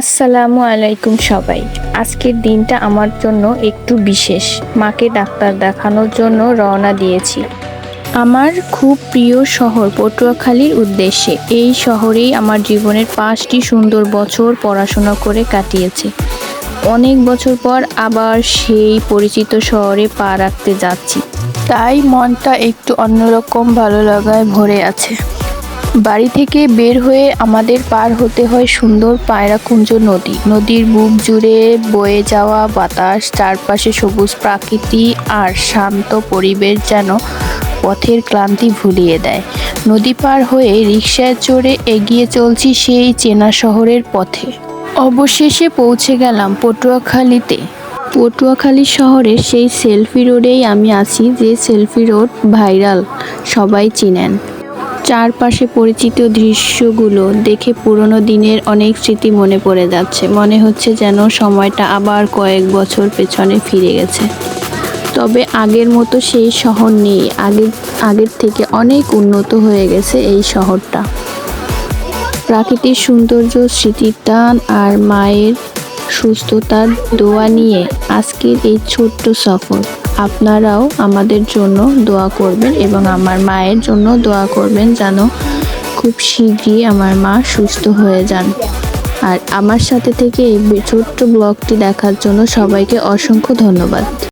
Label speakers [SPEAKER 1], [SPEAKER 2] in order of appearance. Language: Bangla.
[SPEAKER 1] আসসালামু আলাইকুম সবাই। আজকের দিনটা আমার জন্য একটু বিশেষ। মাকে ডাক্তার দেখানোর জন্য রওনা দিয়েছি। আমার খুব প্রিয় শহর পটুয়াখালীর উদ্দেশ্যে। এই শহরেই আমার জীবনের 5টি সুন্দর বছর পড়াশোনা করে কাটিয়েছে। অনেক বছর পর আবার সেই পরিচিত শহরে পা রাখতে যাচ্ছি, তাই মনটা একটু অন্যরকম ভালো লাগায় ভরে আছে। বাড়ি থেকে বের হয়ে আমাদের পার হতে হয় সুন্দর পায়রাকুঞ্জ নদী। নদীর বুক জুড়ে বয়ে যাওয়া বাতাস, চারপাশে সবুজ প্রকৃতি আর শান্ত পরিবেশ যেন পথের ক্লান্তি ভুলিয়ে দেয়। নদী পার হয়ে রিকশায় চড়ে এগিয়ে চলছি সেই চেনা শহরের পথে। অবশেষে পৌঁছে গেলাম পটুয়াখালীতে। পটুয়াখালী শহরের সেই সেলফি রোডেই আমি আছি, যে সেলফি রোড ভাইরাল, সবাই চিনেন। চারপাশে পরিচিত দৃশ্যগুলো দেখে পুরনো দিনের অনেক স্মৃতি মনে পড়ে যাচ্ছে। মনে হচ্ছে যেন সময়টা আবার কয়েক বছর পেছনে ফিরে গেছে। তবে আগের মতো সেই শহর নেই। আগের থেকে অনেক উন্নত হয়ে গেছে এই শহরটা। প্রাকৃতিক সৌন্দর্য, স্মৃতির টান আর মায়ের সুস্থতার দোয়া নিয়ে আজকের এই ছোট্ট সফর। আপনারাও আমাদের জন্য দোয়া করবেন এবং আমার মায়ের জন্য দোয়া করবেন যেন খুব শীঘ্রই আমার মা সুস্থ হয়ে যান। আর আমার সাথে থেকে এই ছোট্ট ব্লগটি দেখার জন্য সবাইকে অসংখ্য ধন্যবাদ।